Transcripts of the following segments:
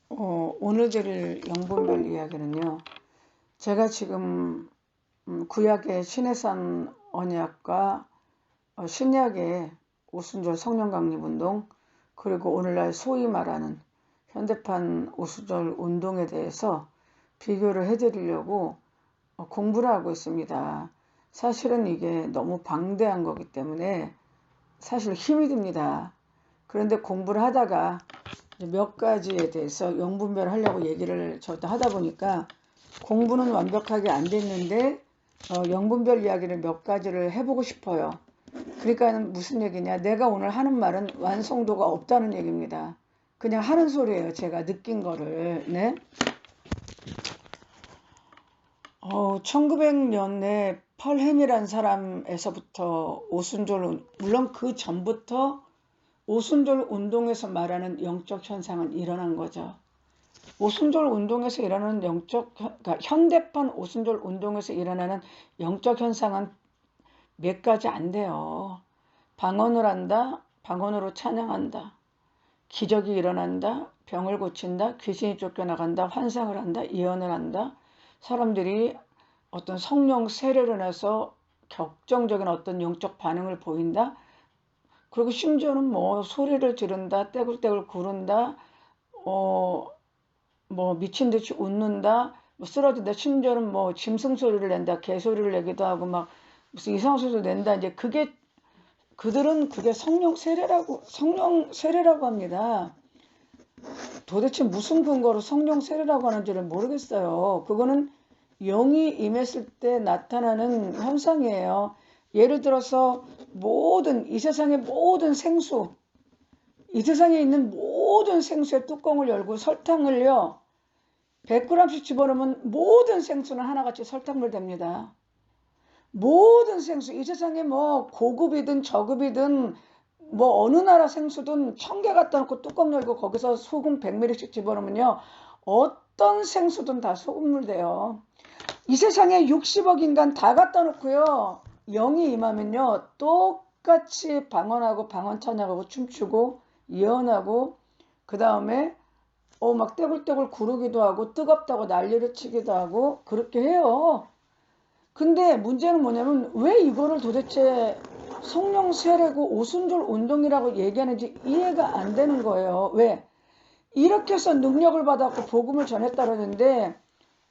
오늘 드릴 영분별 이야기는요. 제가 지금 구약의 신해산 언약과 신약의 오순절 성령 강림 운동, 그리고 오늘날 소위 말하는 현대판 오순절 운동에 대해서 비교를 해드리려고 공부를 하고 있습니다. 사실은 이게 너무 방대한 거기 때문에 사실 힘이 듭니다. 그런데 공부를 하다가 몇 가지에 대해서 영분별 하려고 얘기를 저도 하다 보니까 공부는 완벽하게 안 됐는데 영분별 이야기를 몇 가지를 해보고 싶어요. 그러니까 무슨 얘기냐, 내가 오늘 하는 말은 완성도가 없다는 얘기입니다. 그냥 하는 소리예요. 제가 느낀 거를. 네. 1900년에 펄햄이란 사람에서부터 오순절, 물론 그 전부터 오순절 운동에서 말하는 영적 현상은 일어난 거죠. 오순절 운동에서 일어나는 그러니까 현대판 오순절 운동에서 일어나는 영적 현상은 몇 가지 안 돼요. 방언을 한다, 방언으로 찬양한다, 기적이 일어난다, 병을 고친다, 귀신이 쫓겨나간다, 환상을 한다, 예언을 한다, 사람들이 어떤 성령 세례를 해서 격정적인 어떤 영적 반응을 보인다. 그리고 심지어는 뭐 소리를 지른다, 떼굴떼굴 구른다, 뭐 미친 듯이 웃는다, 뭐 쓰러진다, 심지어는 뭐 짐승 소리를 낸다, 개 소리를 내기도 하고 막 무슨 이상한 소리를 낸다. 이제 그들은 그게 성령 세례라고 합니다. 도대체 무슨 근거로 성령 세례라고 하는지를 모르겠어요. 그거는 영이 임했을 때 나타나는 현상이에요. 예를 들어서 이 세상의 모든 생수, 이 세상에 있는 모든 생수의 뚜껑을 열고 설탕을요 100g씩 집어넣으면 모든 생수는 하나같이 설탕물 됩니다. 모든 생수, 이 세상에 뭐 고급이든 저급이든 뭐 어느 나라 생수든 1000개 갖다 놓고 뚜껑 열고 거기서 소금 100ml씩 집어넣으면요 어떤 생수든 다 소금물 돼요. 이 세상에 60억 인간 다 갖다 놓고요 영이 임하면요 똑같이 방언하고 방언 찬양하고 춤추고 예언하고, 그 다음에 막 떼굴떼굴 구르기도 하고 뜨겁다고 난리를 치기도 하고 그렇게 해요. 근데 문제는 뭐냐면 왜 이거를 도대체 성령 세례고 오순절 운동이라고 얘기하는지 이해가 안 되는 거예요. 왜? 이렇게 해서 능력을 받았고 복음을 전했다는데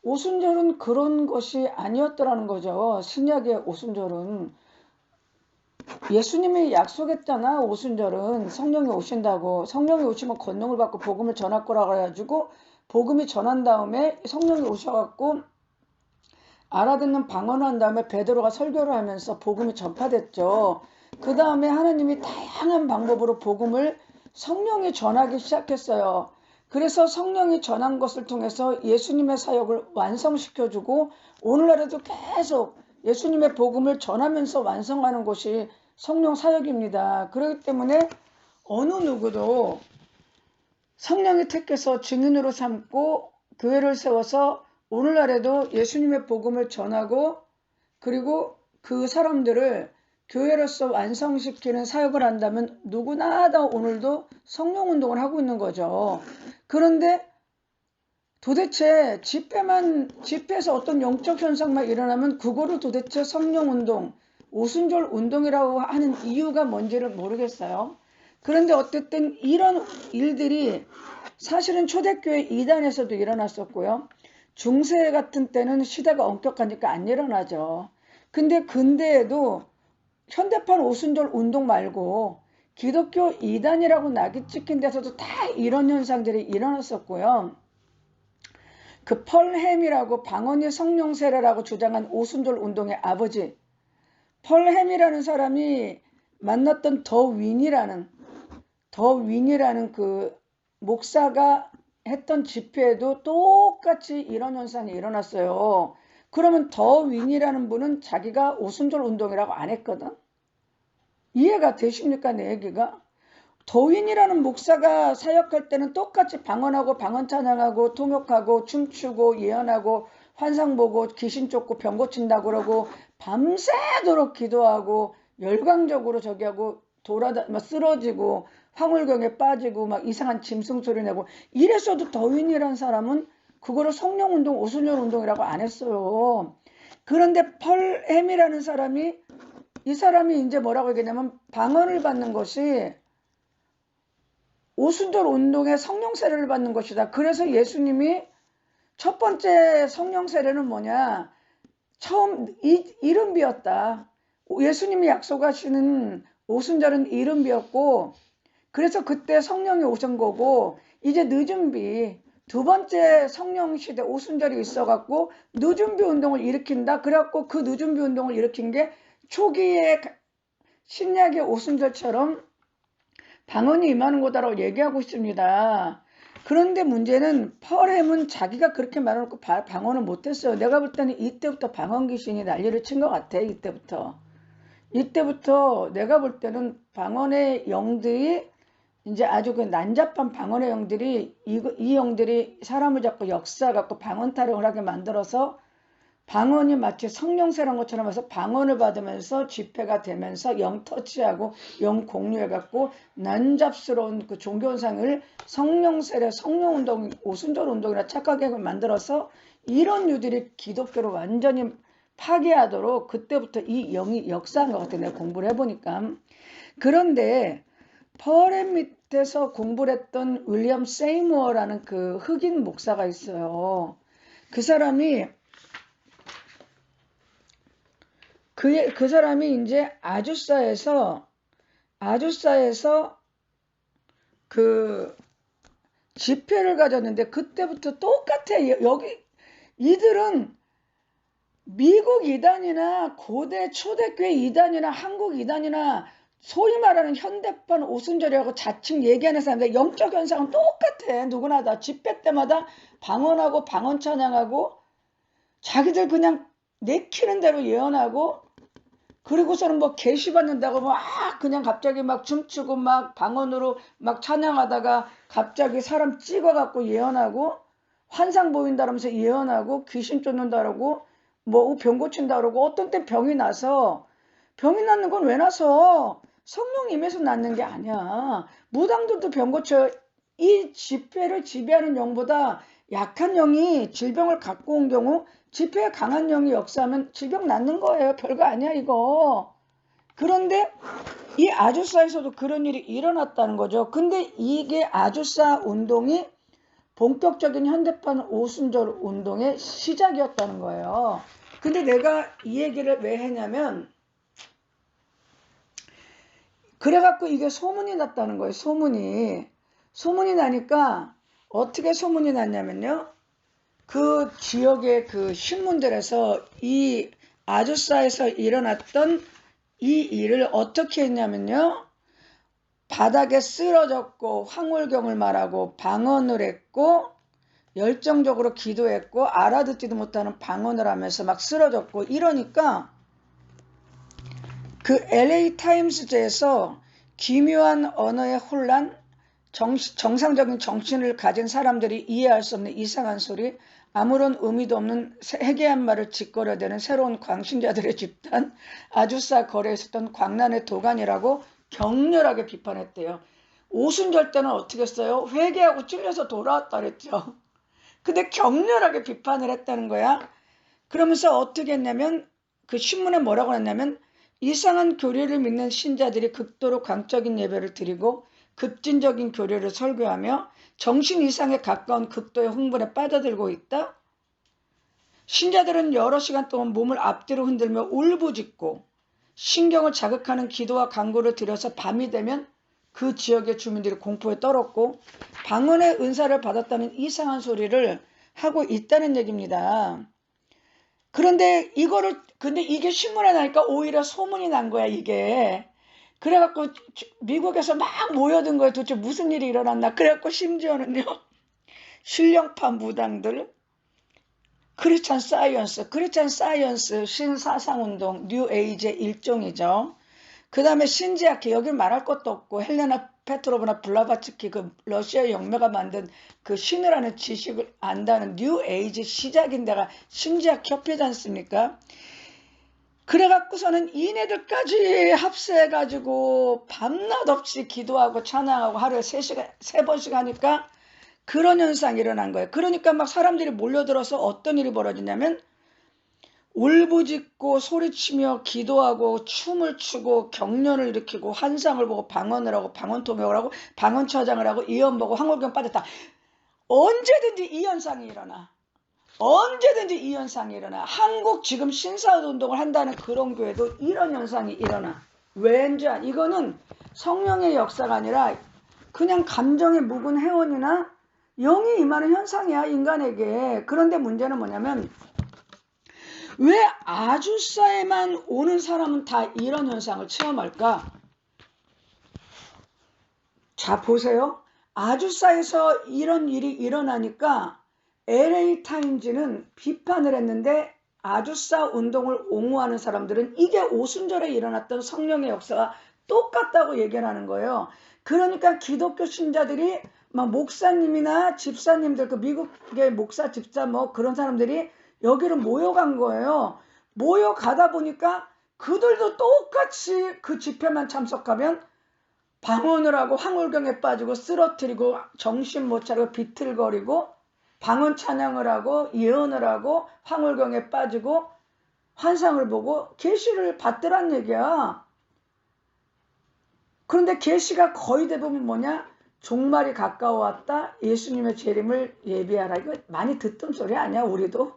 오순절은 그런 것이 아니었더라는 거죠. 신약의 오순절은 예수님이 약속했잖아. 오순절은 성령이 오신다고. 성령이 오시면 권능을 받고 복음을 전할 거라 그래가지고 복음이 전한 다음에 성령이 오셔갖고 알아듣는 방언을 한 다음에 베드로가 설교를 하면서 복음이 전파됐죠. 그 다음에 하나님이 다양한 방법으로 복음을 성령이 전하기 시작했어요. 그래서 성령이 전한 것을 통해서 예수님의 사역을 완성시켜주고 오늘날에도 계속 예수님의 복음을 전하면서 완성하는 것이 성령 사역입니다. 그렇기 때문에 어느 누구도 성령이 택해서 증인으로 삼고 교회를 세워서 오늘날에도 예수님의 복음을 전하고 그리고 그 사람들을 교회로서 완성시키는 사역을 한다면 누구나 다 오늘도 성령운동을 하고 있는 거죠. 그런데 도대체 집회에서 어떤 영적 현상만 일어나면 그거를 도대체 성령운동, 오순절 운동이라고 하는 이유가 뭔지를 모르겠어요. 그런데 어쨌든 이런 일들이 사실은 초대교회 이단에서도 일어났었고요. 중세 같은 때는 시대가 엄격하니까 안 일어나죠. 근데 근대에도 현대판 오순절 운동 말고 기독교 이단이라고 낙이 찍힌 데서도 다 이런 현상들이 일어났었고요. 그 펄햄이라고 방언이 성령 세례라고 주장한 오순절 운동의 아버지 펄햄이라는 사람이 만났던 더윈이라는 그 목사가 했던 집회에도 똑같이 이런 현상이 일어났어요. 그러면 더윈이라는 분은 자기가 오순절 운동이라고 안 했거든. 이해가 되십니까? 내 얘기가. 더윈이라는 목사가 사역할 때는 똑같이 방언하고 방언 찬양하고 통역하고 춤추고 예언하고 환상 보고 귀신 쫓고 병 고친다고 그러고 밤새도록 기도하고 열광적으로 저기하고 쓰러지고 황홀경에 빠지고 막 이상한 짐승 소리 내고 이랬어도 더윈이라는 사람은 그거를 성령운동, 오순절 운동이라고 안 했어요. 그런데 펄햄이라는 사람이 이 사람이 이제 뭐라고 얘기냐면 방언을 받는 것이 오순절 운동의 성령 세례를 받는 것이다. 그래서 예수님이 첫 번째 성령 세례는 뭐냐? 처음 이른 비였다. 예수님이 약속하시는 오순절은 이른 비였고 그래서 그때 성령이 오신 거고 이제 늦은 비 두 번째 성령 시대 오순절이 있어갖고 늦은 비 운동을 일으킨다. 그래갖고 그 늦은 비 운동을 일으킨 게 초기에 신약의 오순절처럼 방언이 임하는 거다라고 얘기하고 있습니다. 그런데 문제는 펄햄은 자기가 그렇게 말해놓고 방언을 못했어요. 내가 볼 때는 이때부터 방언 귀신이 난리를 친 것 같아. 이때부터 내가 볼 때는 방언의 영들이 이제 아주 그 난잡한 방언의 영들이 이 영들이 사람을 잡고 역사 갖고 방언 타령을 하게 만들어서 방언이 마치 성령세란 것처럼 해서 방언을 받으면서 집회가 되면서 영 터치하고 영 공유해갖고 난잡스러운 그 종교상을 성령세례, 성령운동, 오순절 운동이라 착하게 만들어서 이런 유들이 기독교를 완전히 파괴하도록 그때부터 이 영이 역사한 것 같아요. 내가 공부를 해보니까. 그런데 펄햄 밑에서 공부를 했던 윌리엄 세이무어라는 그 흑인 목사가 있어요. 그 사람이 그 사람이 이제 아주사에서 그 집회를 가졌는데 그때부터 똑같아. 여기 이들은 미국 이단이나 고대 초대교회 이단이나 한국 이단이나 소위 말하는 현대판 오순절이라고 자칭 얘기하는 사람들 영적 현상은 똑같아. 누구나 다 집회 때마다 방언하고 방언 찬양하고 자기들 그냥 내키는 대로 예언하고 그리고서는 뭐 계시 받는다고 막 그냥 갑자기 막 춤추고 막 방언으로 막 찬양하다가 갑자기 사람 찍어갖고 예언하고 환상 보인다라면서 예언하고 귀신 쫓는다라고 뭐 병 고친다 그러고 어떤 때 병이 나서 병이 낫는 건 왜 나서 성령 임해서 낫는 게 아니야. 무당들도 병 고쳐. 이 집회를 지배하는 영보다 약한 영이 질병을 갖고 온 경우 집회에 강한 영이 역사하면 질병 낫는 거예요. 별거 아니야 이거. 그런데 이 아주사에서도 그런 일이 일어났다는 거죠. 근데 이게 아주사 운동이 본격적인 현대판 오순절 운동의 시작이었다는 거예요. 근데 내가 이 얘기를 왜 했냐면 그래갖고 이게 소문이 났다는 거예요. 소문이 나니까 어떻게 소문이 났냐면요. 그 지역의 그 신문들에서 이 아주사에서 일어났던 이 일을 어떻게 했냐면요. 바닥에 쓰러졌고 황홀경을 말하고 방언을 했고 열정적으로 기도했고 알아듣지도 못하는 방언을 하면서 막 쓰러졌고 이러니까 그 LA 타임스제에서 기묘한 언어의 혼란, 정상적인 정신을 가진 사람들이 이해할 수 없는 이상한 소리, 아무런 의미도 없는 해괴한 말을 짓거려대는 새로운 광신자들의 집단, 아주사 거래에 있었던 광란의 도가니라고 격렬하게 비판했대요. 오순절 때는 어떻게 했어요? 회개하고 찔려서 돌아왔다 그랬죠. 근데 격렬하게 비판을 했다는 거야. 그러면서 어떻게 했냐면 그 신문에 뭐라고 했냐면 이상한 교리를 믿는 신자들이 극도로 광적인 예배를 드리고 급진적인 교리를 설교하며 정신 이상에 가까운 극도의 흥분에 빠져들고 있다. 신자들은 여러 시간 동안 몸을 앞뒤로 흔들며 울부짖고 신경을 자극하는 기도와 간구를 드려서 밤이 되면 그 지역의 주민들이 공포에 떨었고 방언의 은사를 받았다는 이상한 소리를 하고 있다는 얘기입니다. 그런데 근데 이게 신문에 나니까 오히려 소문이 난 거야, 이게. 그래갖고 미국에서 막 모여든 거예요. 도대체 무슨 일이 일어났나. 그래갖고 심지어는요. 신령파 무당들, 크리스찬 사이언스, 신사상운동, 뉴에이지의 일종이죠. 그 다음에 신지학회, 여기 말할 것도 없고 헬레나 페트로브나 블라바츠키 그 러시아 영매가 만든 그 신이라는 지식을 안다는 뉴에이지 시작인 데가 신지학 협회지 않습니까? 그래갖고서는 이네들까지 합세해가지고 밤낮 없이 기도하고 찬양하고 하루에 3시간, 3번씩 하니까 그런 현상이 일어난 거예요. 그러니까 막 사람들이 몰려들어서 어떤 일이 벌어지냐면 울부짖고 소리치며 기도하고 춤을 추고 경련을 일으키고 환상을 보고 방언을 하고 방언통역을 하고 방언처장을 하고 이언 보고 황홀경 빠졌다. 언제든지 이 현상이 일어나. 언제든지 이 현상이 일어나. 한국 지금 신사운동을 한다는 그런 교회도 이런 현상이 일어나. 왠지 이거는 성령의 역사가 아니라 그냥 감정의 묵은 회원이나 영이 임하는 현상이야, 인간에게. 그런데 문제는 뭐냐면 왜 아주사에만 오는 사람은 다 이런 현상을 체험할까? 자, 보세요. 아주사에서 이런 일이 일어나니까 LA타임즈는 비판을 했는데 아주사 운동을 옹호하는 사람들은 이게 오순절에 일어났던 성령의 역사가 똑같다고 얘기를 하는 거예요. 그러니까 기독교 신자들이 막 목사님이나 집사님들, 그 미국의 목사, 집사 뭐 그런 사람들이 여기로 모여간 거예요. 모여가다 보니까 그들도 똑같이 그 집회만 참석하면 방언을 하고 황홀경에 빠지고 쓰러뜨리고 정신 못 차리고 비틀거리고 방언 찬양을 하고 예언을 하고 황홀경에 빠지고 환상을 보고 계시를 받더란 얘기야. 그런데 계시가 거의 대부분 뭐냐? 종말이 가까워왔다. 예수님의 재림을 예비하라. 이거 많이 듣던 소리 아니야, 우리도?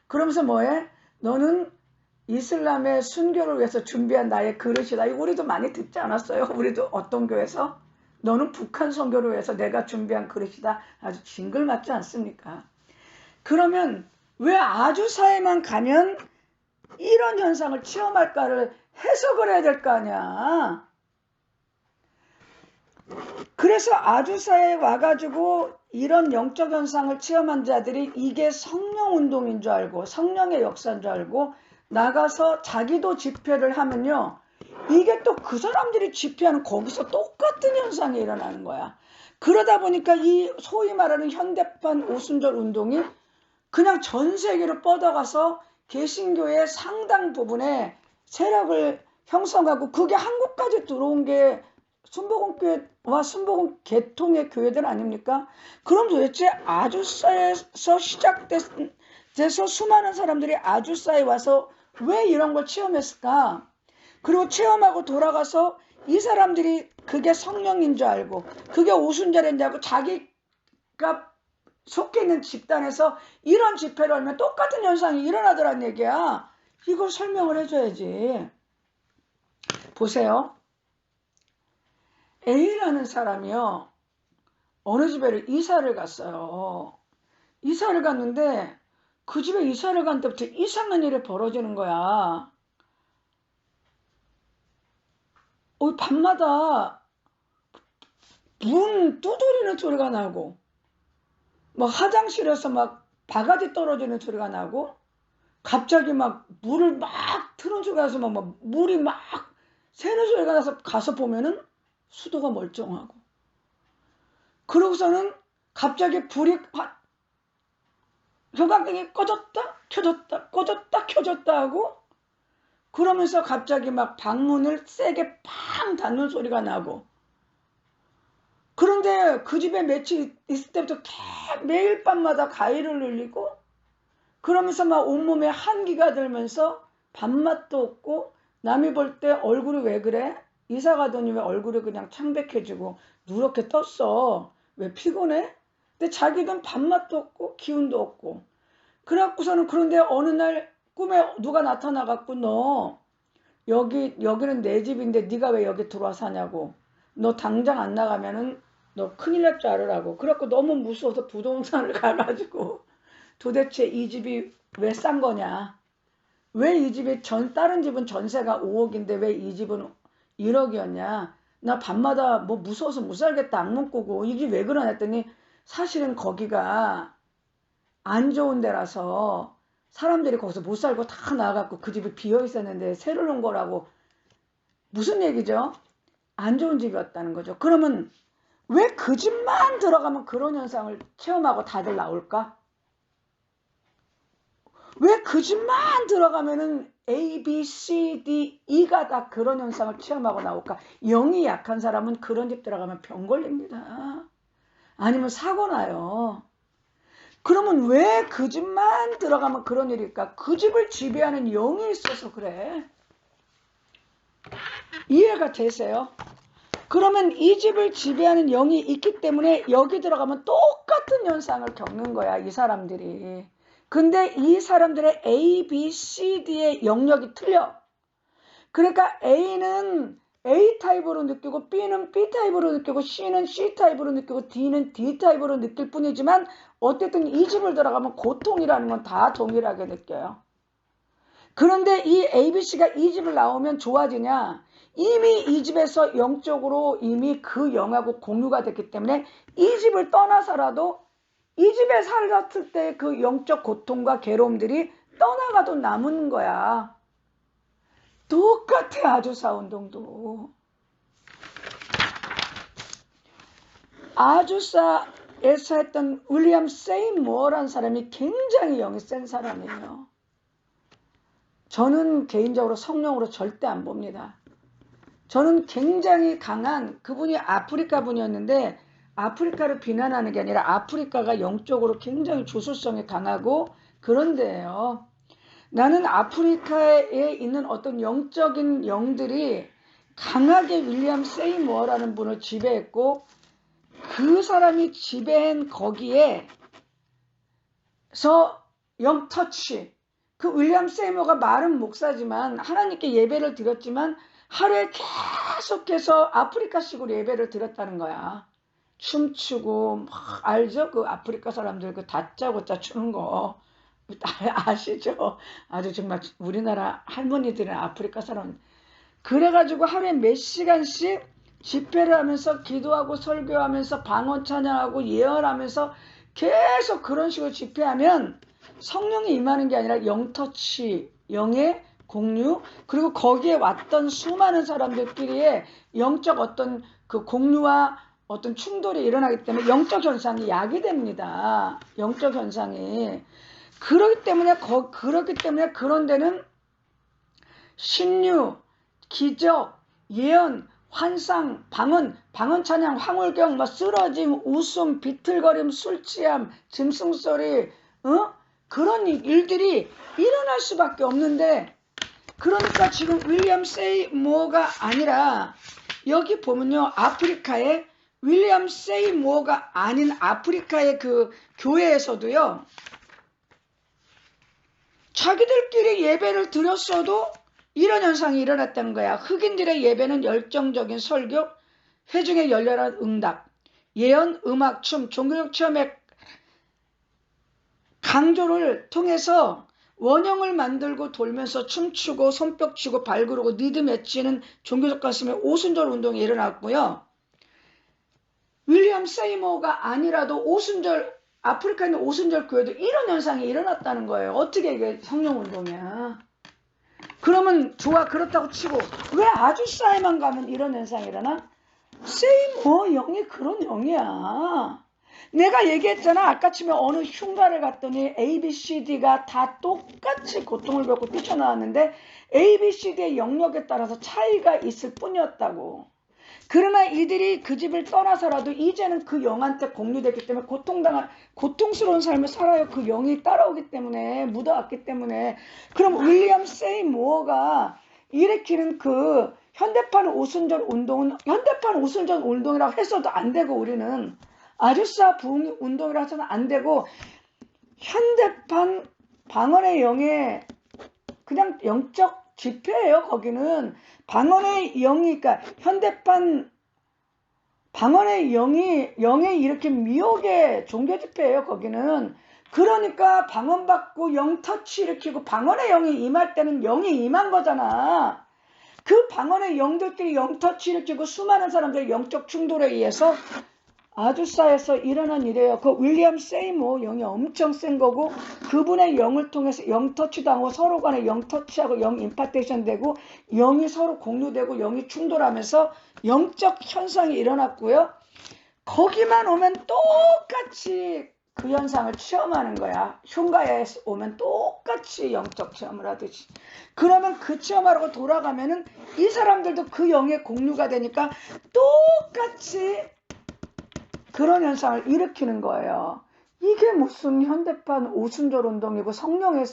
그러면서 뭐해? 너는 이슬람의 순교를 위해서 준비한 나의 그릇이다. 이거 우리도 많이 듣지 않았어요? 우리도 어떤 교회에서? 너는 북한 선교를 위해서 내가 준비한 그릇이다. 아주 징글 맞지 않습니까? 그러면 왜 아주사에만 가면 이런 현상을 체험할까를 해석을 해야 될 거 아니야. 그래서 아주사에 와가지고 이런 영적 현상을 체험한 자들이 이게 성령 운동인 줄 알고 성령의 역사인 줄 알고 나가서 자기도 집회를 하면요. 이게 또 그 사람들이 집회하는 거기서 똑같은 현상이 일어나는 거야. 그러다 보니까 이 소위 말하는 현대판 오순절 운동이 그냥 전 세계로 뻗어가서 개신교의 상당 부분에 세력을 형성하고 그게 한국까지 들어온 게 순복음교회와 순복음 계통의 교회들 아닙니까? 그럼 도대체 아주사에서 시작돼서 수많은 사람들이 아주사에 와서 왜 이런 걸 체험했을까? 그리고 체험하고 돌아가서 이 사람들이 그게 성령인 줄 알고 그게 오순절인 줄 알고 자기가 속해 있는 집단에서 이런 집회를 하면 똑같은 현상이 일어나더란 얘기야. 이걸 설명을 해줘야지. 보세요. A라는 사람이요. 어느 집에를 이사를 갔어요. 이사를 갔는데 그 집에 이사를 간 때부터 이상한 일이 벌어지는 거야. 밤마다 문 두드리는 소리가 나고 뭐 화장실에서 막 바가지 떨어지는 소리가 나고 갑자기 막 물을 막 트는 소리가 나서 막 물이 막 새는 소리가 나서 가서 보면은 수도가 멀쩡하고 그러고서는 갑자기 불이 형광등이 꺼졌다 켜졌다 꺼졌다 켜졌다 하고 그러면서 갑자기 막 방문을 세게 팡 닫는 소리가 나고 그런데 그 집에 며칠 있을 때부터 매일 밤마다 가위를 눌리고 그러면서 막 온몸에 한기가 들면서 밥맛도 없고 남이 볼 때 얼굴이 왜 그래? 이사 가더니 왜 얼굴이 그냥 창백해지고 누렇게 떴어? 왜 피곤해? 근데 자기는 밥맛도 없고 기운도 없고 그래갖고서는 그런데 어느 날 꿈에 누가 나타나갖고 너 여기는 내 집인데 네가 왜 여기 들어와 사냐고 너 당장 안 나가면은 너 큰일 날 줄 알으라고 그래갖고 너무 무서워서 부동산을 가가지고 도대체 이 집이 왜 싼 거냐 왜 이 집이 다른 집은 전세가 5억인데 왜 이 집은 1억이었냐 나 밤마다 뭐 무서워서 못 살겠다 악몽 꾸고 이 집 왜 그러냐 했더니 사실은 거기가 안 좋은 데라서 사람들이 거기서 못 살고 다 나와갖고 그 집이 비어 있었는데 새로 놓은 거라고 무슨 얘기죠? 안 좋은 집이었다는 거죠. 그러면 왜 그 집만 들어가면 그런 현상을 체험하고 다들 나올까? 왜 그 집만 들어가면은 A, B, C, D, E가 다 그런 현상을 체험하고 나올까? 영이 약한 사람은 그런 집 들어가면 병 걸립니다. 아니면 사고 나요. 그러면 왜 그 집만 들어가면 그런 일일까? 그 집을 지배하는 영이 있어서 그래. 이해가 되세요? 그러면 이 집을 지배하는 영이 있기 때문에 여기 들어가면 똑같은 현상을 겪는 거야, 이 사람들이. 근데 이 사람들의 A, B, C, D의 영역이 틀려. 그러니까 A는 A 타입으로 느끼고 B는 B 타입으로 느끼고 C는 C 타입으로 느끼고 D는 D 타입으로 느낄 뿐이지만 어쨌든 이 집을 들어가면 고통이라는 건 다 동일하게 느껴요. 그런데 이 ABC가 이 집을 나오면 좋아지냐? 이미 이 집에서 영적으로 이미 그 영하고 공유가 됐기 때문에 이 집을 떠나서라도 이 집에 살았을 때 그 영적 고통과 괴로움들이 떠나가도 남은 거야. 똑같아. 아주사 운동도. 아주사에서 했던 윌리엄 세이모어라는 사람이 굉장히 영이 센 사람이에요. 저는 개인적으로 성령으로 절대 안 봅니다. 저는 굉장히 강한, 그분이 아프리카 분이었는데 아프리카를 비난하는 게 아니라 아프리카가 영적으로 굉장히 주술성이 강하고 그런 데예요. 나는 아프리카에 있는 어떤 영적인 영들이 강하게 윌리엄 세이모어라는 분을 지배했고 그 사람이 지배한 거기에서 영터치, 그 윌리엄 세이모어가 마른 목사지만 하나님께 예배를 드렸지만 하루에 계속해서 아프리카식으로 예배를 드렸다는 거야. 춤추고 막 알죠? 그 아프리카 사람들 그 다짜고짜 추는 거 아시죠? 아주 정말 우리나라 할머니들은 아프리카 사람. 그래가지고 하루에 몇 시간씩 집회를 하면서 기도하고 설교하면서 방언 찬양하고 예언하면서 계속 그런 식으로 집회하면 성령이 임하는 게 아니라 영터치, 영의 공유, 그리고 거기에 왔던 수많은 사람들끼리의 영적 어떤 그 공유와 어떤 충돌이 일어나기 때문에 영적 현상이 야기됩니다. 영적 현상이. 그렇기 때문에 그런 데는 신유, 기적, 예언, 환상, 방언 찬양, 황홀경, 뭐 쓰러짐, 웃음, 비틀거림, 술 취함, 짐승소리, 그런 일들이 일어날 수밖에 없는데, 그러니까 지금 윌리엄 세이모어가 아니라 여기 보면요, 아프리카에 윌리엄 세이모어가 아닌 아프리카의 그 교회에서도요, 자기들끼리 예배를 드렸어도 이런 현상이 일어났다는 거야. 흑인들의 예배는 열정적인 설교, 회중의 열렬한 응답, 예언, 음악, 춤, 종교적 체험의 강조를 통해서 원형을 만들고 돌면서 춤추고 손뼉 치고 발구르고 리듬 외치는 종교적 가슴의 오순절 운동이 일어났고요. 윌리엄 세이모어가 아니라도 아프리카에 있는 오순절 교회도 이런 현상이 일어났다는 거예요. 어떻게 이게 성령운동이야. 그러면 좋아, 그렇다고 치고 왜 아주사에만 가면 이런 현상이 일어나? 세이모어 영이 그런 영이야. 내가 얘기했잖아. 아까 치면 어느 흉가를 갔더니 ABCD가 다 똑같이 고통을 겪고 뛰쳐나왔는데 ABCD의 영역에 따라서 차이가 있을 뿐이었다고. 그러나 이들이 그 집을 떠나서라도 이제는 그 영한테 공유됐기 때문에 고통스러운 삶을 살아요. 그 영이 따라오기 때문에, 묻어왔기 때문에. 그럼 윌리엄 세이모어가 일으키는 그 현대판 오순절 운동은 현대판 오순절 운동이라고 해서도 안 되고, 우리는 아주사 부흥 운동이라고 해서는 안 되고, 현대판 방언의 영의 그냥 영적 집회예요. 거기는 방언의 영이, 그러니까 현대판 방언의 영이 이렇게 미혹의 종교 집회예요. 거기는. 그러니까 방언 받고 영터치 일으키고 방언의 영이 임할 때는 영이 임한 거잖아. 그 방언의 영들끼리 영터치 일으키고 수많은 사람들의 영적 충돌에 의해서 아주사에서 일어난 일이에요. 그 윌리엄 세이모어 영이 엄청 센 거고, 그분의 영을 통해서 영터치도 하고 서로 간에 영터치하고 영 임파테이션 되고 영이 서로 공유되고 영이 충돌하면서 영적 현상이 일어났고요. 거기만 오면 똑같이 그 현상을 체험하는 거야. 흉가에 오면 똑같이 영적 체험을 하듯이. 그러면 그 체험하러 돌아가면은 이 사람들도 그 영의 공유가 되니까 똑같이 그런 현상을 일으키는 거예요. 이게 무슨 현대판 오순절 운동이고 성령의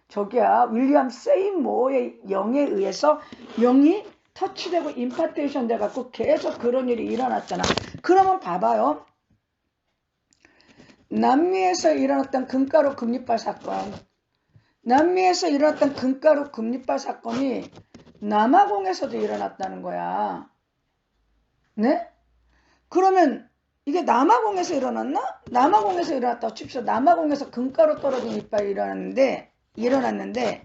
저기야 윌리엄 세이모어의 영에 의해서 영이 터치되고 임파테이션 돼갖고 계속 그런 일이 일어났잖아. 그러면 봐봐요. 남미에서 일어났던 금가루 금리빨 사건, 남미에서 일어났던 금가루 금리빨 사건이 남아공에서도 일어났다는 거야. 네? 그러면 이게 남아공에서 일어났나? 남아공에서 일어났다고 칩시다. 남아공에서 금가루 떨어진 이빨이 일어났는데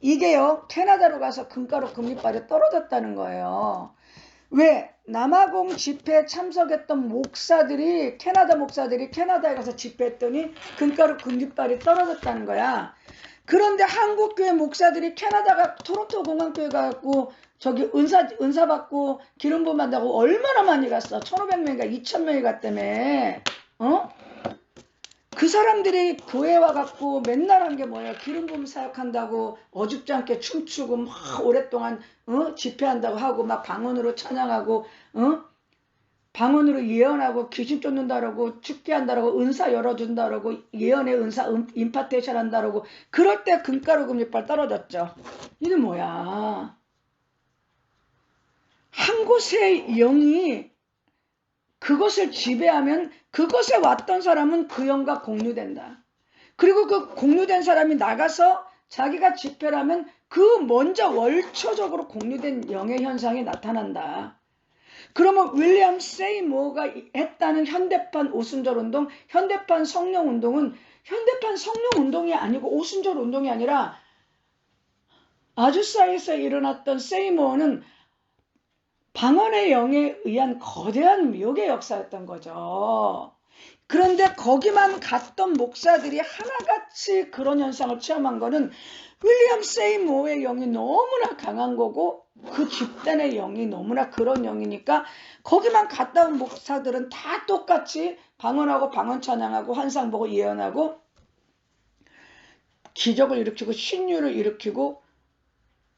이게요 캐나다로 가서 금가루 금리빨이 떨어졌다는 거예요. 왜? 남아공 집회에 참석했던 목사들이 캐나다 목사들이 캐나다에 가서 집회했더니 금가루 금리빨이 떨어졌다는 거야. 그런데 한국교회 목사들이 캐나다가 토론토 공항교회 가고 저기 은사 받고 기름 부음 받는다고 얼마나 많이 갔어. 1500명인가 2000명이 갔다며. 그 사람들이 교회 와갖고 맨날 한 게 뭐예요? 기름 부음 사역한다고 어줍지 않게 춤추고 막 오랫동안 집회한다고 하고 막 방언으로 찬양하고 방언으로 예언하고 귀신 쫓는다라고 축기한다라고 은사 열어준다라고 예언의 은사 임파테이션 한다라고 그럴 때 금가루 금리빨 떨어졌죠. 이게 뭐야? 한 곳의 영이 그것을 지배하면 그것에 왔던 사람은 그 영과 공유된다. 그리고 그 공유된 사람이 나가서 자기가 집회를 하면 그 먼저 월초적으로 공유된 영의 현상이 나타난다. 그러면 윌리엄 세이모어가 했다는 현대판 오순절 운동, 현대판 성령 운동은 현대판 성령 운동이 아니고 오순절 운동이 아니라 아주사에서 일어났던 세이모어는 방언의 영에 의한 거대한 미혹의 역사였던 거죠. 그런데 거기만 갔던 목사들이 하나같이 그런 현상을 체험한 거는 윌리엄 세이모어의 영이 너무나 강한 거고 그 집단의 영이 너무나 그런 영이니까 거기만 갔다 온 목사들은 다 똑같이 방언하고 방언 찬양하고 환상 보고 예언하고 기적을 일으키고 신유를 일으키고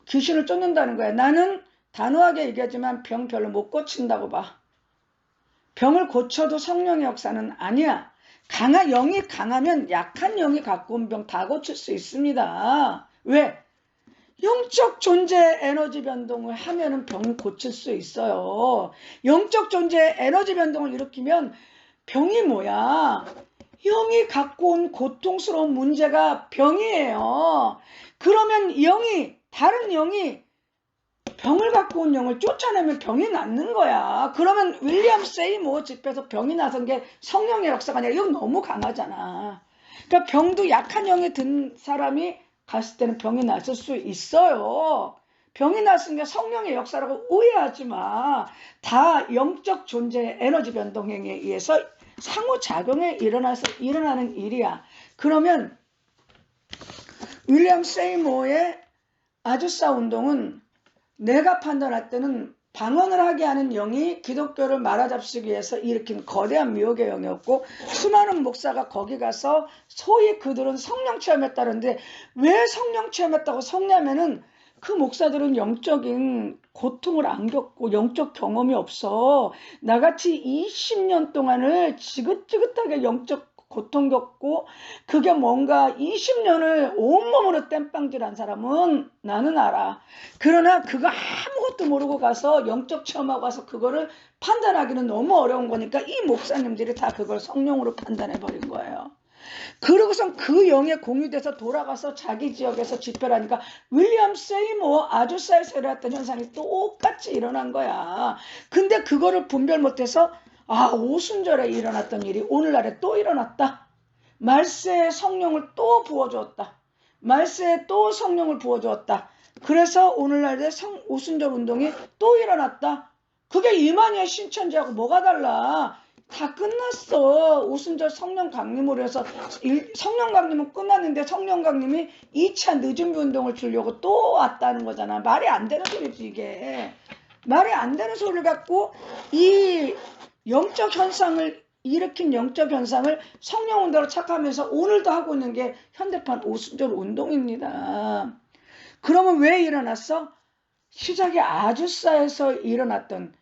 귀신을 쫓는다는 거야. 나는 단호하게 얘기하지만 병 별로 못 고친다고 봐. 병을 고쳐도 성령의 역사는 아니야. 영이 강하면 약한 영이 갖고 온 병 다 고칠 수 있습니다. 왜? 영적 존재 에너지 변동을 하면은 병을 고칠 수 있어요. 영적 존재 에너지 변동을 일으키면 병이 뭐야? 영이 갖고 온 고통스러운 문제가 병이에요. 그러면 다른 영이 병을 갖고 온 영을 쫓아내면 병이 낫는 거야. 그러면 윌리엄 세이모어 집에서 병이 나선 게 성령의 역사가 아니라 이건 너무 강하잖아. 그러니까 병도 약한 영에 든 사람이 갔을 때는 병이 났을 수 있어요. 병이 났은 게 성령의 역사라고 오해하지 마. 다 영적 존재의 에너지 변동행에 의해서 상호작용에 일어나는 일이야. 그러면 윌리엄 세이모어의 아주사 운동은 내가 판단할 때는 방언을 하게 하는 영이 기독교를 말아잡수기 위해서 일으킨 거대한 미혹의 영이었고 수많은 목사가 거기 가서 소위 그들은 성령 체험했다는데 왜 성령 체험했다고 속냐면은 그 목사들은 영적인 고통을 안 겪고 영적 경험이 없어. 나같이 20년 동안을 지긋지긋하게 영적 고통 겪고 그게 뭔가 20년을 온몸으로 땜빵질한 사람은 나는 알아. 그러나 그거 아무것도 모르고 가서 영적 체험하고 가서 그거를 판단하기는 너무 어려운 거니까 이 목사님들이 다 그걸 성령으로 판단해버린 거예요. 그러고선 그 영에 공유돼서 돌아가서 자기 지역에서 집회를 하니까 윌리엄 세이모어 아주사에서 일어났던 현상이 똑같이 일어난 거야. 근데 그거를 분별 못해서 오순절에 일어났던 일이 오늘날에 또 일어났다. 말세에 성령을 또 부어주었다. 말세에 또 성령을 부어주었다. 그래서 오늘날에 오순절 운동이 또 일어났다. 그게 이만희의 신천지하고 뭐가 달라. 다 끝났어. 오순절 성령 강림으로 해서 성령 강림은 끝났는데 성령 강림이 2차 늦은비 운동을 주려고 또 왔다는 거잖아. 말이 안 되는 소리지 이게. 말이 안 되는 소리를 갖고 이 영적 현상을 일으킨 영적 현상을 성령 운동으로 착각하면서 오늘도 하고 있는 게 현대판 오순절 운동입니다. 그러면 왜 일어났어? 시작이 아주사에서 일어났던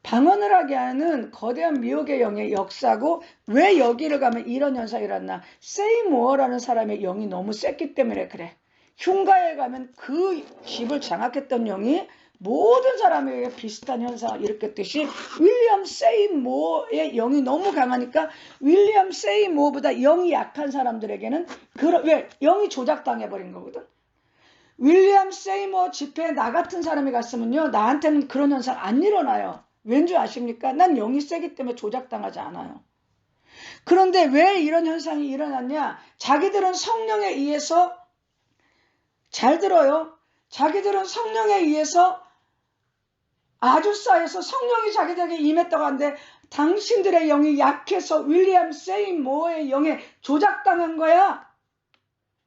방언을 하게 하는 거대한 미혹의 영의 역사고, 왜 여기를 가면 이런 현상이 일어났나? 세이모어라는 사람의 영이 너무 셌기 때문에 그래. 흉가에 가면 그 집을 장악했던 영이 모든 사람에게 비슷한 현상을 일으켰듯이 윌리엄 세이모어의 영이 너무 강하니까 윌리엄 세이모어보다 영이 약한 사람들에게는 왜? 영이 조작당해버린 거거든. 윌리엄 세이모어 집회에 나 같은 사람이 갔으면요, 나한테는 그런 현상 안 일어나요. 왠지 아십니까? 난 영이 세기 때문에 조작당하지 않아요. 그런데 왜 이런 현상이 일어났냐? 자기들은 성령에 의해서, 잘 들어요, 자기들은 성령에 의해서 아주사에서 성령이 자기들에게 임했다고 하는데 당신들의 영이 약해서 윌리엄 세이모어의 영에 조작당한 거야.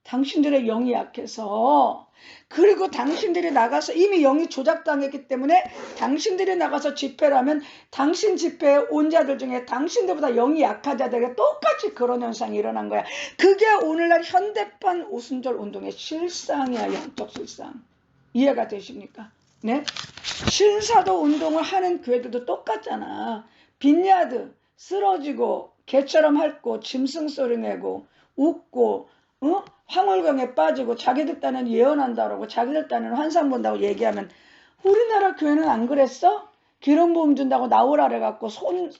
당신들의 영이 약해서. 그리고 당신들이 나가서 이미 영이 조작당했기 때문에 당신들이 나가서 집회를 하면 당신 집회에 온 자들 중에 당신들보다 영이 약한 자들에게 똑같이 그런 현상이 일어난 거야. 그게 오늘날 현대판 오순절 운동의 실상이야. 영적 실상. 이해가 되십니까? 네? 신사도 운동을 하는 교회들도 똑같잖아. 빈야드 쓰러지고 개처럼 핥고 짐승 소리 내고 웃고 황홀경에 빠지고 자기들 딴에는 예언한다고 자기들 딴에는 환상 본다고 얘기하면, 우리나라 교회는 안 그랬어? 기름 부음 준다고 나오라 그래갖고 손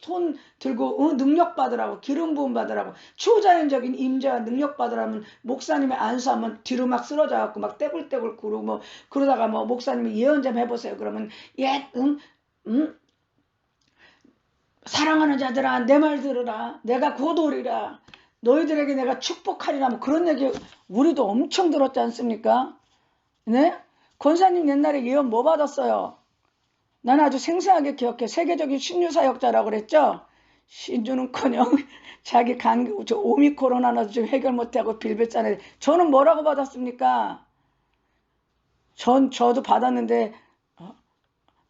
들고 능력 받으라고, 기름 부음 받으라고, 초자연적인 임재와 능력 받으라면 목사님이 안수하면 뒤로 막 쓰러져갖고 막 떼굴떼굴 구르고 뭐 그러다가 뭐 목사님이 예언 좀 해보세요 그러면 사랑하는 자들아 내 말 들으라, 내가 곧 오리라, 너희들에게 내가 축복하리라, 뭐 그런 얘기 우리도 엄청 들었지 않습니까? 네? 권사님 옛날에 예언 뭐 받았어요? 나는 아주 생생하게 기억해. 세계적인 신유사역자라고 그랬죠? 신주는커녕 자기 오미크론 하나도 좀 해결 못하고 빌빌잖아요. 저는 뭐라고 받았습니까? 저도 받았는데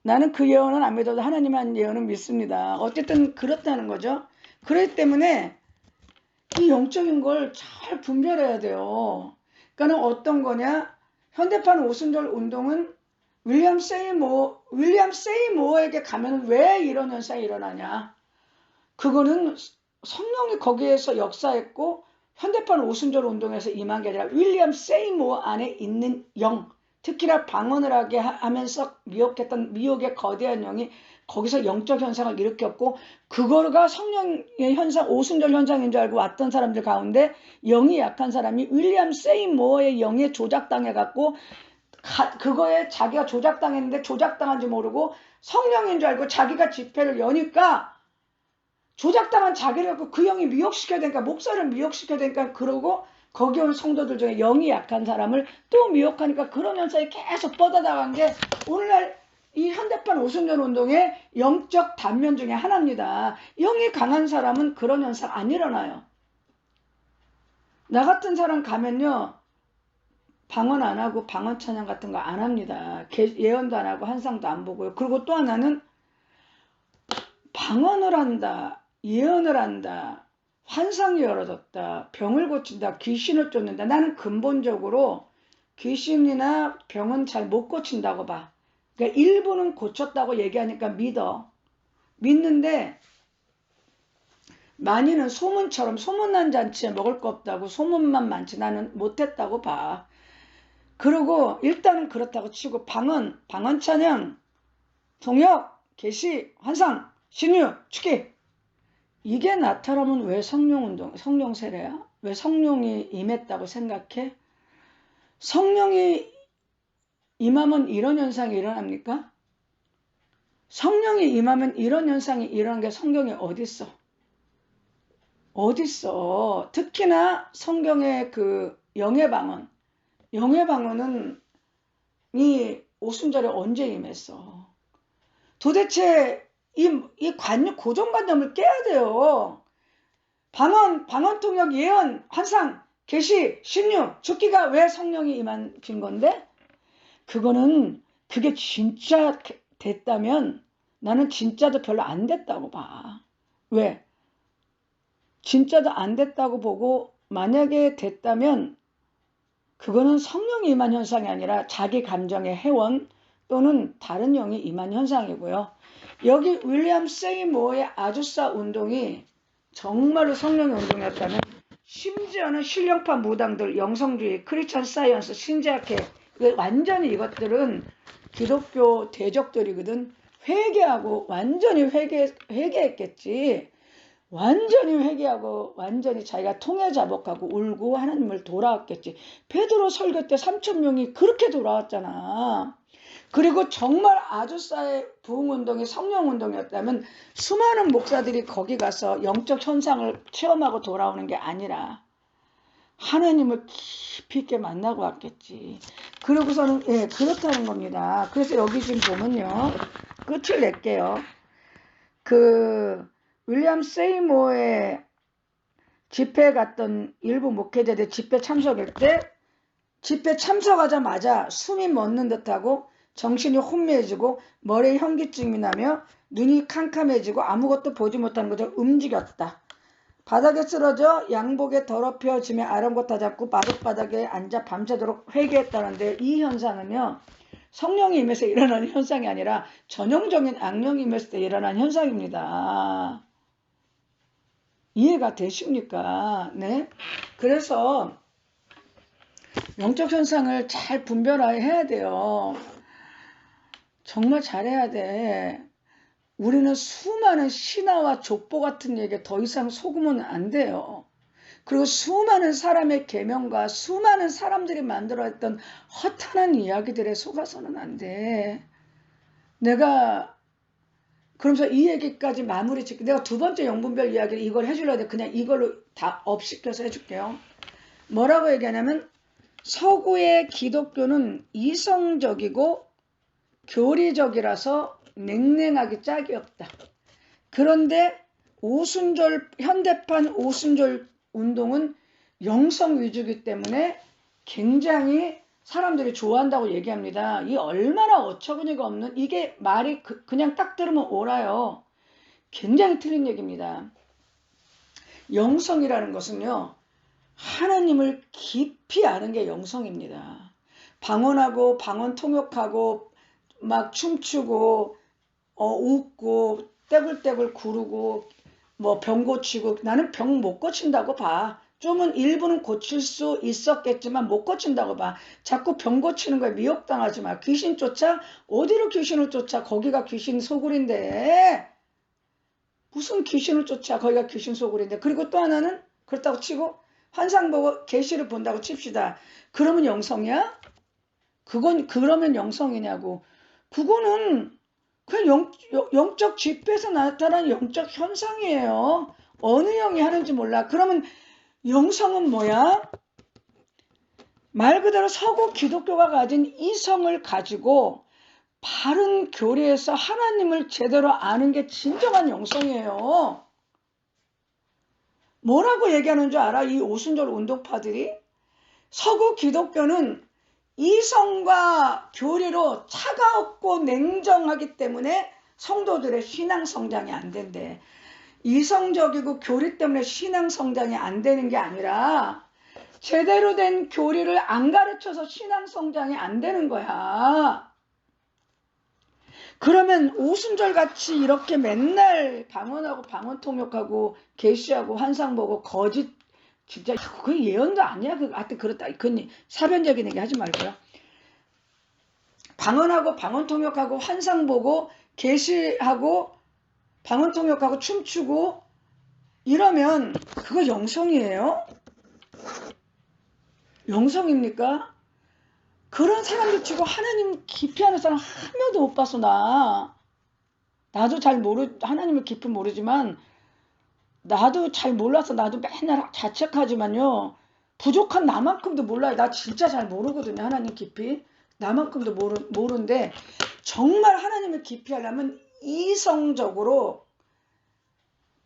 나는 그 예언은 안 믿어도 하나님 한 예언은 믿습니다. 어쨌든 그렇다는 거죠. 그렇기 때문에 이 영적인 걸 잘 분별해야 돼요. 그러니까 어떤 거냐? 현대판 오순절 운동은 윌리엄 세이모어에게 가면 왜 이런 현상이 일어나냐? 그거는 성령이 거기에서 역사했고 현대판 오순절 운동에서 임한 게 아니라 윌리엄 세이모어 안에 있는 영, 특히나 방언을 하게 하면서 미혹했던 미혹의 거대한 영이 거기서 영적 현상을 일으켰고, 그거가 성령의 현상, 오순절 현상인 줄 알고 왔던 사람들 가운데 영이 약한 사람이 윌리엄 세이모어의 영에 조작당해갖고 그거에 자기가 조작당했는데 조작당한지 모르고 성령인 줄 알고 자기가 집회를 여니까 조작당한 자기를 갖고 그 영이 미혹시켜야 되니까, 목사를 미혹시켜야 되니까, 그러고 거기 온 성도들 중에 영이 약한 사람을 또 미혹하니까 그런 현상이 계속 뻗어나간 게 오늘날 이 현대판 오순절 운동의 영적 단면 중에 하나입니다. 영이 강한 사람은 그런 현상 안 일어나요. 나 같은 사람 가면요, 방언 안 하고 방언 찬양 같은 거 안 합니다. 예언도 안 하고 환상도 안 보고요. 그리고 또 하나는 방언을 한다, 예언을 한다, 환상이 열어졌다, 병을 고친다, 귀신을 쫓는다. 나는 근본적으로 귀신이나 병은 잘 못 고친다고 봐. 그러니까 일부는 고쳤다고 얘기하니까 믿는데 많이는 소문처럼 소문난 잔치에 먹을 거 없다고 소문만 많지 나는 못했다고 봐. 그리고 일단은 그렇다고 치고 방언 찬양, 동역, 계시, 환상, 신유, 축기, 이게 나타나면 왜 성령 세례야? 왜 성령이 임했다고 생각해? 성령이 임하면 이런 현상이 일어납니까? 성령이 임하면 이런 현상이 일어나는 게 성경에 어딨어? 특히나 성경의 그 영의 방언은 이 오순절에 언제 임했어? 도대체 이 고정관념을 깨야 돼요. 방언, 통역, 예언, 환상, 계시, 신유, 죽기가 왜 성령이 임한 건데? 그게 진짜 됐다면 나는 진짜도 별로 안 됐다고 봐. 왜? 진짜도 안 됐다고 보고 만약에 됐다면 그거는 성령이 임한 현상이 아니라 자기 감정의 회원 또는 다른 영이 임한 현상이고요. 여기 윌리엄 세이모어의 아주사 운동이 정말로 성령의 운동이었다면 심지어는 신령파 무당들, 영성주의, 크리스찬 사이언스, 신제학회 완전히 이것들은 기독교 대적들이거든. 회개하고 완전히 회개했겠지. 완전히 회개하고 완전히 자기가 통해 자복하고 울고 하나님을 돌아왔겠지. 베드로 설교 때 3,000명이 그렇게 돌아왔잖아. 그리고 정말 아주사의 부흥운동이 성령운동이었다면 수많은 목사들이 거기 가서 영적 현상을 체험하고 돌아오는 게 아니라 하나님을 깊이 있게 만나고 왔겠지. 그러고서는 그렇다는 겁니다. 그래서 여기 지금 보면요. 끝을 낼게요. 윌리엄 세이모어의 집회에 갔던 일부 목회자들 집회 참석할 때 집회 참석하자마자 숨이 멎는 듯하고 정신이 혼미해지고 머리에 현기증이 나며 눈이 캄캄해지고 아무것도 보지 못하는 것처럼 움직였다. 바닥에 쓰러져 양복에 더럽혀지며 아랑곳 잡고 마룻바닥에 앉아 밤새도록 회개했다는데 이 현상은요. 성령이 임해서 일어나는 현상이 아니라 전형적인 악령이 임했을 때 일어나는 현상입니다. 이해가 되십니까? 네. 그래서 영적 현상을 잘 분별해야 돼요. 정말 잘해야 돼. 우리는 수많은 신화와 족보 같은 얘기에 더 이상 속으면 안 돼요. 그리고 수많은 사람의 계명과 수많은 사람들이 만들어냈던 허탄한 이야기들에 속아서는 안 돼. 내가 그러면서 이 얘기까지 마무리 짓고 내가 두 번째 영분별 이야기를 이걸 해주려고 해. 그냥 이걸로 다 업시켜서 해줄게요. 뭐라고 얘기하냐면 서구의 기독교는 이성적이고 교리적이라서 냉랭하기 짝이 없다. 그런데 현대판 오순절 운동은 영성 위주이기 때문에 굉장히 사람들이 좋아한다고 얘기합니다. 이 얼마나 어처구니가 없는 이게 말이 그냥 딱 들으면 옳아요. 굉장히 틀린 얘기입니다. 영성이라는 것은요. 하나님을 깊이 아는 게 영성입니다. 방언하고 방언 통역하고 막 춤추고 웃고 떼굴떼굴 구르고 뭐 병 고치고 나는 병 못 고친다고 봐. 좀은 일부는 고칠 수 있었겠지만 못 고친다고 봐. 자꾸 병 고치는 거에 미혹당하지 마. 귀신 쫓아? 어디로 귀신을 쫓아? 거기가 귀신 소굴인데. 무슨 귀신을 쫓아? 거기가 귀신 소굴인데. 그리고 또 하나는 그렇다고 치고 환상 보고 계시를 본다고 칩시다. 그러면 영성이야? 그러면 영성이냐고. 그거는 그냥 영적 집회에서 나타나는 영적 현상이에요. 어느 영이 하는지 몰라. 그러면 영성은 뭐야? 말 그대로 서구 기독교가 가진 이성을 가지고 바른 교리에서 하나님을 제대로 아는 게 진정한 영성이에요. 뭐라고 얘기하는 줄 알아? 이 오순절 운동파들이? 서구 기독교는 이성과 교리로 차가웠고 냉정하기 때문에 성도들의 신앙 성장이 안 된대. 이성적이고 교리 때문에 신앙 성장이 안 되는 게 아니라 제대로 된 교리를 안 가르쳐서 신앙 성장이 안 되는 거야. 그러면 오순절 같이 이렇게 맨날 방언하고 방언 통역하고 계시하고 환상 보고 거짓 진짜 그 예언도 아니야. 하여튼 그렇다. 그건 사변적인 얘기 하지 말고요. 방언하고 방언 통역하고 환상 보고 계시하고 방언 통역하고 춤추고 이러면 그거 영성이에요? 영성입니까? 그런 사람들 치고 하나님 깊이 하는 사람 한 명도 못 봤어. 나도 잘 하나님을 깊이 모르지만 나도 잘 몰라서 나도 맨날 자책하지만요. 부족한 나만큼도 몰라요. 나 진짜 잘 모르거든요. 하나님 깊이. 나만큼도 모르는데 정말 하나님을 깊이 하려면 이성적으로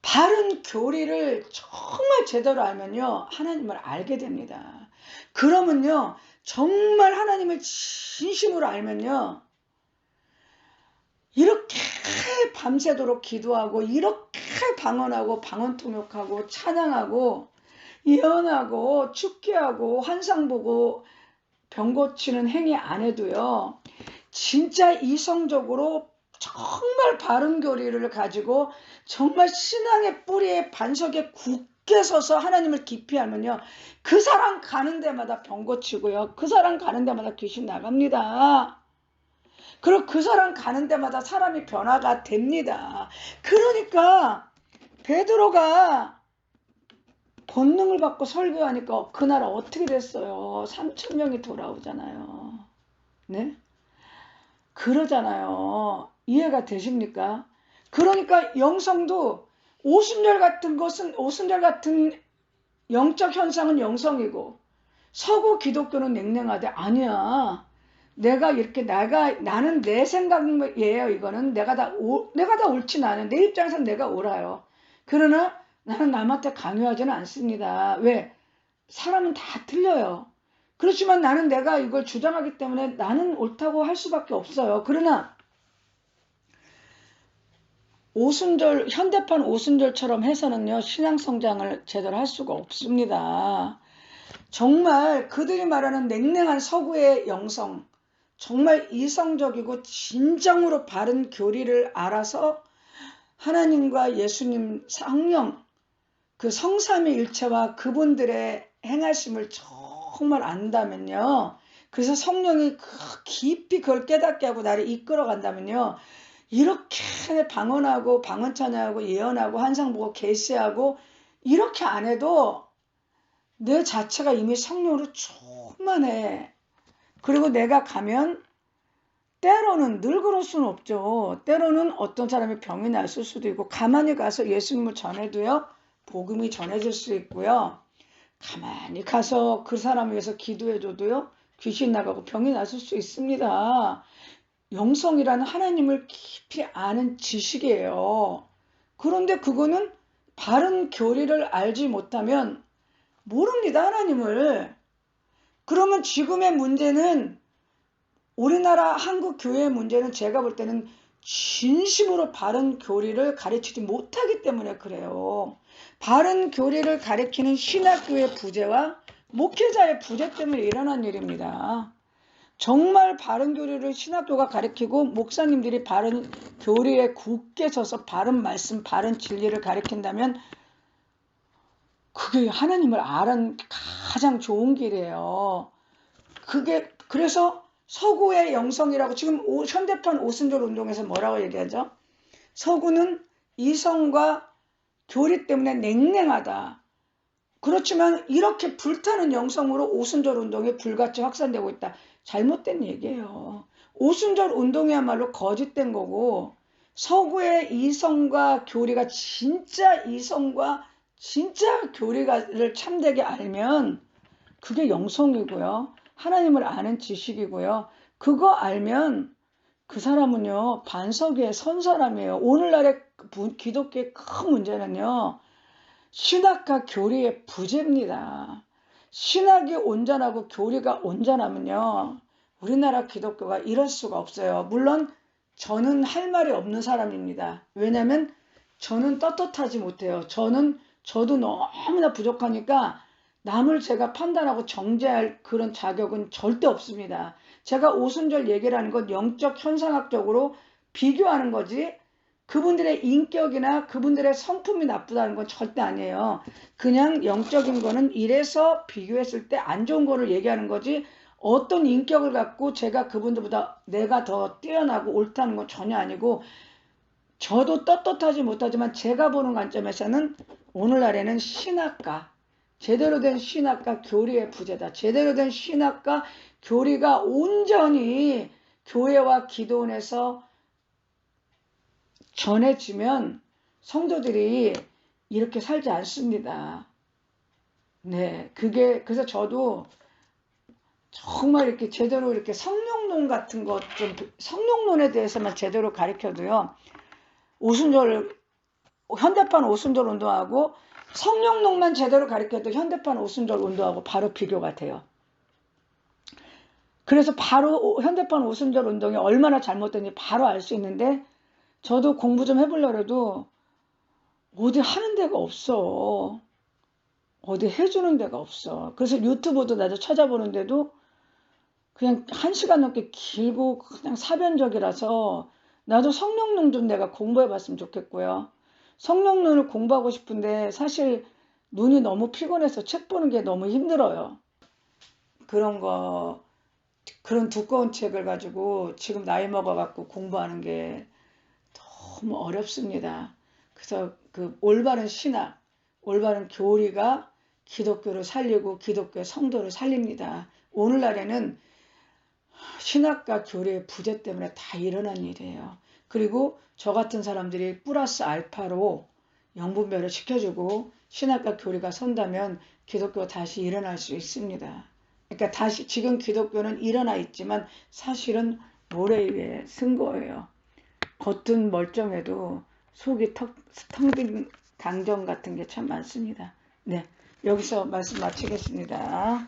바른 교리를 정말 제대로 알면요. 하나님을 알게 됩니다. 그러면요. 정말 하나님을 진심으로 알면요. 이렇게 밤새도록 기도하고 이렇게 방언하고 방언통역하고 찬양하고 예언하고 축기하고 환상 보고 병 고치는 행위 안 해도요, 진짜 이성적으로 정말 바른 교리를 가지고 정말 신앙의 뿌리에 반석에 굳게 서서 하나님을 깊이 알면요, 그 사람 가는 데마다 병 고치고요, 그 사람 가는 데마다 귀신 나갑니다. 그리고 그 사람 가는 데마다 사람이 변화가 됩니다. 그러니까 베드로가 권능을 받고 설교하니까 그 나라 어떻게 됐어요? 3,000명이 돌아오잖아요. 네? 그러잖아요. 이해가 되십니까? 그러니까 영성도 오순절 같은 것은, 오순절 같은 영적 현상은 영성이고 서구 기독교는 냉랭하대. 아니야. 내가 이렇게 나는 내 생각이에요. 이거는 내가 다 옳진 않아요. 내 입장에서는 내가 옳아요. 그러나 나는 남한테 강요하지는 않습니다. 왜? 사람은 다 틀려요. 그렇지만 나는 내가 이걸 주장하기 때문에 나는 옳다고 할 수밖에 없어요. 그러나 오순절, 현대판 오순절처럼 해서는요, 신앙 성장을 제대로 할 수가 없습니다. 정말 그들이 말하는 냉랭한 서구의 영성, 정말 이성적이고 진정으로 바른 교리를 알아서 하나님과 예수님, 성령, 그 성삼위 일체와 그분들의 행하심을 정말 안다면요, 그래서 성령이 깊이 그걸 깨닫게 하고 나를 이끌어 간다면요, 이렇게 방언하고 방언 찬양하고 예언하고 환상 보고 계시하고 이렇게 안 해도 내 자체가 이미 성령으로 충만해. 그리고 내가 가면 때로는, 늘 그럴 수는 없죠. 때로는 어떤 사람이 병이 났을 수도 있고 가만히 가서 예수님을 전해도요, 복음이 전해질 수 있고요. 가만히 가서 그 사람을 위해서 기도해줘도요, 귀신 나가고 병이 났을 수 있습니다. 영성이라는 하나님을 깊이 아는 지식이에요. 그런데 그거는 바른 교리를 알지 못하면 모릅니다, 하나님을. 그러면 지금의 문제는, 우리나라 한국 교회의 문제는 제가 볼 때는 진심으로 바른 교리를 가르치지 못하기 때문에 그래요. 바른 교리를 가르치는 신학교의 부재와 목회자의 부재 때문에 일어난 일입니다. 정말 바른 교리를 신학교가 가르치고 목사님들이 바른 교리에 굳게 서서 바른 말씀, 바른 진리를 가르친다면 그게 하나님을 아는 가장 좋은 길이에요. 그래서 서구의 영성이라고 지금 현대판 오순절 운동에서 뭐라고 얘기하죠? 서구는 이성과 교리 때문에 냉랭하다. 그렇지만 이렇게 불타는 영성으로 오순절 운동이 불같이 확산되고 있다. 잘못된 얘기예요. 오순절 운동이야말로 거짓된 거고, 서구의 이성과 교리가 진짜 이성과 진짜 교리를 참되게 알면 그게 영성이고요, 하나님을 아는 지식이고요. 그거 알면 그 사람은요, 반석 위에 선 사람이에요. 오늘날의 기독교의 큰 문제는요, 신학과 교리의 부재입니다. 신학이 온전하고 교리가 온전하면요, 우리나라 기독교가 이럴 수가 없어요. 물론 저는 할 말이 없는 사람입니다. 왜냐하면 저는 떳떳하지 못해요. 저도 너무나 부족하니까 남을 제가 판단하고 정죄할 그런 자격은 절대 없습니다. 제가 오순절 얘기라는 건 영적 현상학적으로 비교하는 거지, 그분들의 인격이나 그분들의 성품이 나쁘다는 건 절대 아니에요. 그냥 영적인 거는 이래서 비교했을 때 안 좋은 거를 얘기하는 거지, 어떤 인격을 갖고 제가 그분들보다 내가 더 뛰어나고 옳다는 건 전혀 아니고, 저도 떳떳하지 못하지만 제가 보는 관점에서는 오늘날에는 신학과, 제대로 된 신학과 교리의 부재다. 제대로 된 신학과 교리가 온전히 교회와 기도원에서 전해지면 성도들이 이렇게 살지 않습니다. 네, 그래서 저도 정말 이렇게 제대로 이렇게 성령론 같은 것 좀, 성령론에 대해서만 제대로 가르쳐도요, 현대판 오순절 운동하고 성령론만 제대로 가르쳐도 현대판 오순절 운동하고 바로 비교가 돼요. 그래서 바로 현대판 오순절 운동이 얼마나 잘못된지 바로 알 수 있는데, 저도 공부 좀 해보려고 해도 어디 하는 데가 없어. 어디 해주는 데가 없어. 그래서 유튜브도 나도 찾아보는데도 그냥 1시간 넘게 길고 그냥 사변적이라서 나도 성령론 좀 내가 공부해 봤으면 좋겠고요. 성령론을 공부하고 싶은데 사실 눈이 너무 피곤해서 책 보는 게 너무 힘들어요. 그런 두꺼운 책을 가지고 지금 나이 먹어갖고 공부하는 게 너무 어렵습니다. 그래서 그 올바른 신학, 올바른 교리가 기독교를 살리고 기독교의 성도를 살립니다. 오늘날에는 신학과 교리의 부재 때문에 다 일어난 일이에요. 그리고 저 같은 사람들이 플러스 알파로 영분별을 시켜주고 신학과 교리가 선다면 기독교가 다시 일어날 수 있습니다. 그러니까 다시 지금 기독교는 일어나 있지만 사실은 모래 위에 쓴 거예요. 겉은 멀쩡해도 속이 텅 빈 강정 같은 게 참 많습니다. 네, 여기서 말씀 마치겠습니다.